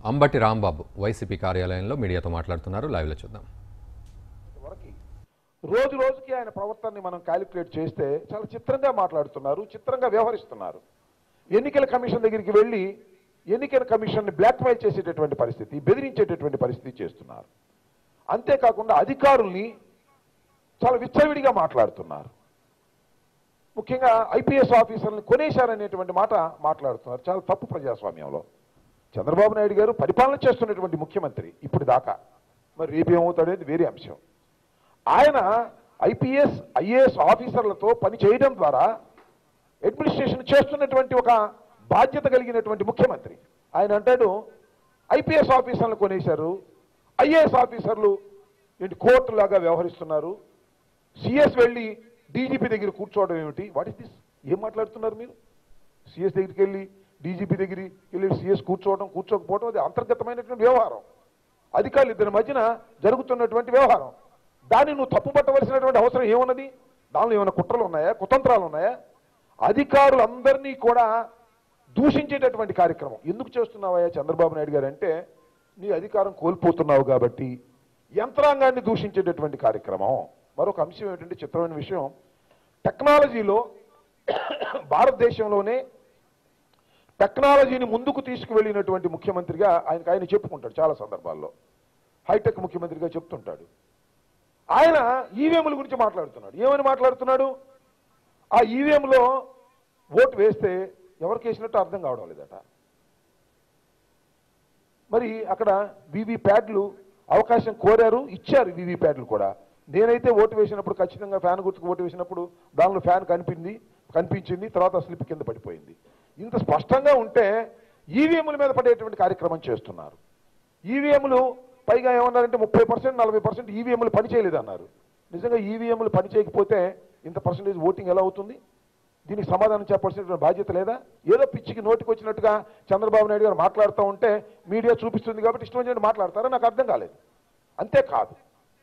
Ambati Rambabu YCP కార్యాలయంలో మీడియాతో మాట్లాడుతున్నారు. లైవ్లో చూద్దాం. రోజు రోజుకి ఆయన ప్రవర్తనని మనం క్యాలిక్యులేట్ చేస్తే చాలా చిత్రంగా మాట్లాడుతున్నారు, చిత్రంగా వ్యవహరిస్తున్నారు. ఎన్నికల కమిషన్ దగ్గరికి వెళ్ళి ఎన్నికల కమిషన్ని బ్లాక్మెయిల్ చేసేటటువంటి పరిస్థితి, బెదిరించేటటువంటి పరిస్థితి చేస్తున్నారు. అంతేకాకుండా అధికారుల్ని చాలా విచ్చలవిడిగా మాట్లాడుతున్నారు. ముఖ్యంగా ఐపీఎస్ ఆఫీసర్ని కొనేశారనేటువంటి మాట మాట్లాడుతున్నారు. చాలా తప్పు ప్రజాస్వామ్యంలో. చంద్రబాబు నాయుడు గారు పరిపాలన చేస్తున్నటువంటి ముఖ్యమంత్రి ఇప్పుడు దాకా. మరి రేపు ఏమవుతాడనేది వేరే అంశం. ఆయన ఐపీఎస్ ఐఏఎస్ ఆఫీసర్లతో పని చేయడం ద్వారా అడ్మినిస్ట్రేషన్ చేస్తున్నటువంటి ఒక బాధ్యత కలిగినటువంటి ముఖ్యమంత్రి. ఆయన అంటాడు ఐపీఎస్ ఆఫీసర్లను కొనేశారు, ఐఏఎస్ ఆఫీసర్లు ఏంటి కోర్టులాగా వ్యవహరిస్తున్నారు, సిఎస్ వెళ్ళి డీజీపీ దగ్గర కూర్చోవడం ఏమిటి? What is this? ఏం మాట్లాడుతున్నారు మీరు? సిఎస్ దగ్గరికి వెళ్ళి డీజీపీ దగ్గరికి వెళ్ళి సిఎస్ కూర్చోకపోవడం అది అంతర్గతమైనటువంటి వ్యవహారం. అధికారులు ఇద్దరి మధ్యన జరుగుతున్నటువంటి వ్యవహారం. దాన్ని నువ్వు తప్పుపట్టవలసినటువంటి అవసరం ఏమున్నది? దానిలో ఏమైనా కుట్రలు ఉన్నాయా, కుతంత్రాలు ఉన్నాయా? అధికారులందరినీ కూడా దూషించేటటువంటి కార్యక్రమం ఎందుకు చేస్తున్నావా చంద్రబాబు నాయుడు గారు అంటే, నీ అధికారం కోల్పోతున్నావు కాబట్టి యంత్రాంగాన్ని దూషించేటటువంటి కార్యక్రమం. మరొక అంశం ఏమిటంటే, చిత్రమైన విషయం, టెక్నాలజీలో భారతదేశంలోనే టెక్నాలజీని ముందుకు తీసుకువెళ్ళినటువంటి ముఖ్యమంత్రిగా ఆయన చెప్పుకుంటాడు. చాలా సందర్భాల్లో హైటెక్ ముఖ్యమంత్రిగా చెప్తుంటాడు. ఆయన ఈవీఎంల గురించి మాట్లాడుతున్నాడు. ఏమని మాట్లాడుతున్నాడు? ఆ ఈవీఎంలో ఓటు వేస్తే ఎవరికి వేసినట్టు అర్థం కావడం లేదట. మరి అక్కడ వీవీప్యాడ్లు అవకాశం కోరారు, ఇచ్చారు వీవీప్యాడ్లు కూడా. నేనైతే ఓటు వేసినప్పుడు ఖచ్చితంగా ఫ్యాన్ గుర్తుకు ఓటు వేసినప్పుడు దానిలో ఫ్యాన్ కనిపించింది, తర్వాత స్లిప్ కింద పడిపోయింది. ఇంత స్పష్టంగా ఉంటే ఈవీఎంల మీద పడేటువంటి కార్యక్రమం చేస్తున్నారు. ఈవీఎంలు పైగా ఏమన్నారంటే 30% 40% ఈవీఎంలు పనిచేయలేదన్నారు. నిజంగా ఈవీఎంలు పనిచేయకపోతే ఇంత పర్సెంటేజ్ ఓటింగ్ ఎలా అవుతుంది? దీనికి సమాధానం చెప్పాల్సినటువంటి బాధ్యత లేదా? ఏదో పిచ్చికి నోటికి వచ్చినట్టుగా చంద్రబాబు నాయుడు గారు మాట్లాడుతూ ఉంటే మీడియా చూపిస్తుంది కాబట్టి ఇష్టం వచ్చినట్టు మాట్లాడతారా? నాకు అర్థం కాలేదు. అంతేకాదు,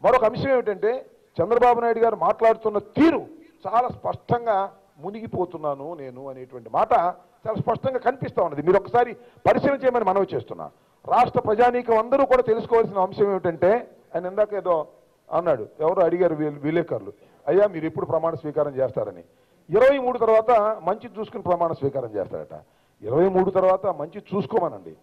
మరొక అంశం ఏమిటంటే, చంద్రబాబు నాయుడు గారు మాట్లాడుతున్న తీరు చాలా స్పష్టంగా మునిగిపోతున్నాను నేను అనేటువంటి మాట చాలా స్పష్టంగా కనిపిస్తూ ఉన్నది. మీరు ఒకసారి పరిశీలన చేయమని మనవి చేస్తున్నా. రాష్ట్ర ప్రజానీకం అందరూ కూడా తెలుసుకోవాల్సిన అంశం ఏమిటంటే, ఆయన ఇందాక ఏదో అన్నాడు, ఎవరో అడిగారు విలేకరులు, అయ్యా మీరు ఎప్పుడు ప్రమాణ స్వీకారం చేస్తారని. 23 తర్వాత మంచి చూసుకుని ప్రమాణ స్వీకారం చేస్తారట. 23 తర్వాత మంచి చూసుకోమనండి.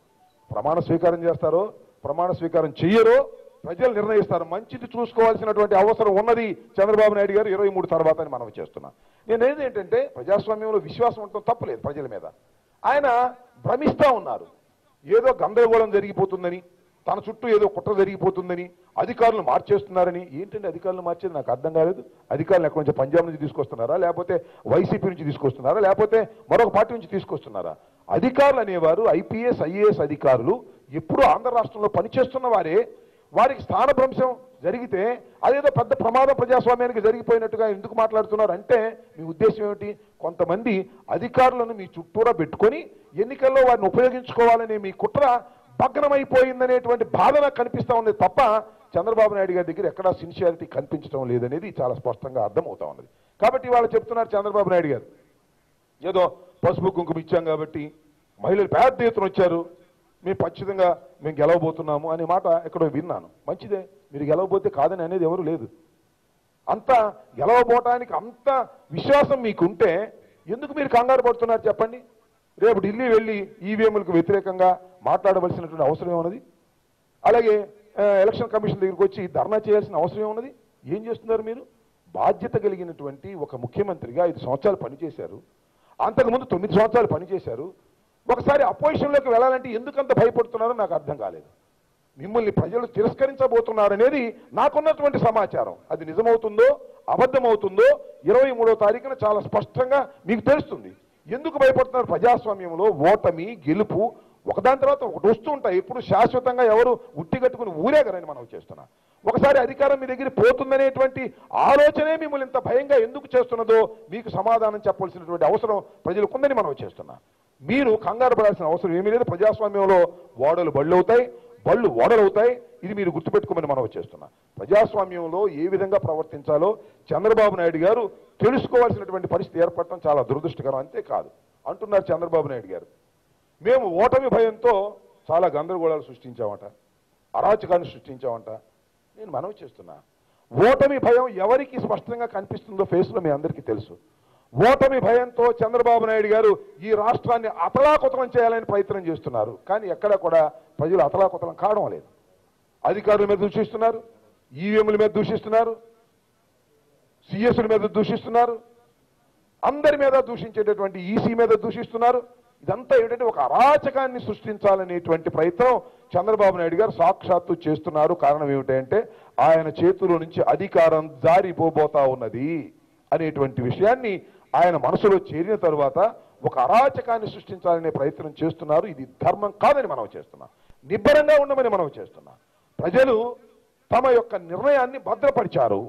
ప్రమాణ స్వీకారం చేస్తారో ప్రమాణ స్వీకారం చెయ్యరో ప్రజలు నిర్ణయిస్తారు. మంచిది చూసుకోవాల్సినటువంటి అవసరం ఉన్నది చంద్రబాబు నాయుడు గారు 23 తర్వాత అని మనం చేస్తున్నాం. నేనేది ఏంటంటే, ప్రజాస్వామ్యంలో విశ్వాసం ఉండటం తప్పలేదు ప్రజల మీద. ఆయన భ్రమిస్తూ ఉన్నారు. ఏదో గందరగోళం జరిగిపోతుందని, తన చుట్టూ ఏదో కుట్ర జరిగిపోతుందని, అధికారులు మార్చేస్తున్నారని. ఏంటంటే అధికారులు మార్చేది నాకు అర్థం కాలేదు. అధికారులు ఎక్కడి నుంచి పంజాబ్ నుంచి తీసుకొస్తున్నారా, లేకపోతే వైసీపీ నుంచి తీసుకొస్తున్నారా, లేకపోతే మరొక పార్టీ నుంచి తీసుకొస్తున్నారా? అధికారులు అనేవారు ఐపీఎస్ ఐఏఎస్ అధికారులు ఎప్పుడు ఆంధ్ర రాష్ట్రంలో పనిచేస్తున్న వారే. వారికి స్థానభ్రంశం జరిగితే అదేదో పెద్ద ప్రమాదం ప్రజాస్వామ్యానికి జరిగిపోయినట్టుగా ఎందుకు మాట్లాడుతున్నారు అంటే, మీ ఉద్దేశం ఏమిటి? కొంతమంది అధికారులను మీ చుట్టూరా పెట్టుకొని ఎన్నికల్లో వారిని ఉపయోగించుకోవాలనే మీ కుట్ర భగ్నమైపోయిందనేటువంటి బాధ నాకు కనిపిస్తూ ఉంది తప్ప చంద్రబాబు నాయుడు గారి దగ్గర ఎక్కడా సిన్సియారిటీ కనిపించడం లేదనేది చాలా స్పష్టంగా అర్థమవుతా ఉన్నది. కాబట్టి వాళ్ళు చెప్తున్నారు చంద్రబాబు నాయుడు గారు ఏదో పసుపు కుంకుమ ఇచ్చాం కాబట్టి మహిళలు పెద్ద ఎత్తున వచ్చారు, మేము ఖచ్చితంగా మేము గెలవబోతున్నాము అనే మాట ఎక్కడో విన్నాను. మంచిదే, మీరు గెలవబోతే కాదని అనేది ఎవరు లేదు. అంత గెలవబోటానికి అంత విశ్వాసం మీకుంటే ఎందుకు మీరు కంగారు పడుతున్నారు చెప్పండి? రేపు ఢిల్లీ వెళ్ళి ఈవీఎంలకు వ్యతిరేకంగా మాట్లాడవలసినటువంటి అవసరం ఏమున్నది? అలాగే ఎలక్షన్ కమిషన్ దగ్గరికి వచ్చి ధర్నా చేయాల్సిన అవసరం ఏమున్నది? ఏం చేస్తున్నారు మీరు? బాధ్యత కలిగినటువంటి ఒక ముఖ్యమంత్రిగా 5 సంవత్సరాలు పనిచేశారు, అంతకుముందు 9 సంవత్సరాలు పనిచేశారు. ఒకసారి అపోజిషన్లోకి వెళ్ళాలంటే ఎందుకంత భయపడుతున్నారో నాకు అర్థం కాలేదు. మిమ్మల్ని ప్రజలు తిరస్కరించబోతున్నారనేది నాకున్నటువంటి సమాచారం. అది నిజమవుతుందో అబద్ధమవుతుందో 23వ తారీఖున చాలా స్పష్టంగా మీకు తెలుస్తుంది. ఎందుకు భయపడుతున్నారు? ప్రజాస్వామ్యంలో ఓటమి గెలుపు ఒకదాని తర్వాత ఒకటి వస్తూ ఉంటాయి. ఎప్పుడు శాశ్వతంగా ఎవరు ఉట్టిగట్టుకుని ఊరేగరని మనం చేస్తున్నా. ఒకసారి అధికారం మీ దగ్గర పోతుందనేటువంటి ఆలోచనే మిమ్మల్ని ఇంత భయంగా ఎందుకు చేస్తున్నదో మీకు సమాధానం చెప్పాల్సినటువంటి అవసరం ప్రజలకుందని మనం చేస్తున్నా. మీరు కంగారు పడాల్సిన అవసరం ఏమీ లేదు. ప్రజాస్వామ్యంలో ఓడలు బళ్ళు అవుతాయి, బళ్ళు ఓడలవుతాయి. ఇది మీరు గుర్తుపెట్టుకోమని మనం చేస్తున్నా. ప్రజాస్వామ్యంలో ఏ విధంగా ప్రవర్తించాలో చంద్రబాబు నాయుడు గారు తెలుసుకోవాల్సినటువంటి పరిస్థితి ఏర్పడటం చాలా దురదృష్టకరం. అంతేకాదు అంటున్నారు చంద్రబాబు నాయుడు గారు, మేము ఓటమి భయంతో చాలా గందరగోళాలు సృష్టించామట, అరాచకాన్ని సృష్టించామంట. నేను మనవి చేస్తున్నా, ఓటమి భయం ఎవరికి స్పష్టంగా కనిపిస్తుందో ఫేస్లో మీ అందరికీ తెలుసు. ఓటమి భయంతో చంద్రబాబు నాయుడు గారు ఈ రాష్ట్రాన్ని అతలాకుతలం చేయాలని ప్రయత్నం చేస్తున్నారు. కానీ ఎక్కడ కూడా ప్రజలు అతలాకుతలం కావడం లేదు. అధికారుల మీద దూషిస్తున్నారు, ఈవీఎంల మీద దూషిస్తున్నారు, సిఎస్ల మీద దూషిస్తున్నారు, అందరి మీద దూషించేటటువంటి ఈసీ మీద దూషిస్తున్నారు. ఇదంతా ఏంటంటే ఒక అరాచకాన్ని సృష్టించాలనేటువంటి ప్రయత్నం చంద్రబాబు నాయుడు గారు సాక్షాత్తు చేస్తున్నారు. కారణం ఏమిటంటే ఆయన చేతిలో నుంచి అధికారం జారిపోబోతా ఉన్నది అనేటువంటి విషయాన్ని ఆయన మనసులో చేరిన తరువాత ఒక అరాచకాన్ని సృష్టించాలనే ప్రయత్నం చేస్తున్నారు. ఇది ధర్మం కాదని మనం చేస్తున్నాం, నిబ్బరంగా ఉండమని మనం చేస్తున్నాం. ప్రజలు తమ యొక్క నిర్ణయాన్ని భద్రపరిచారు.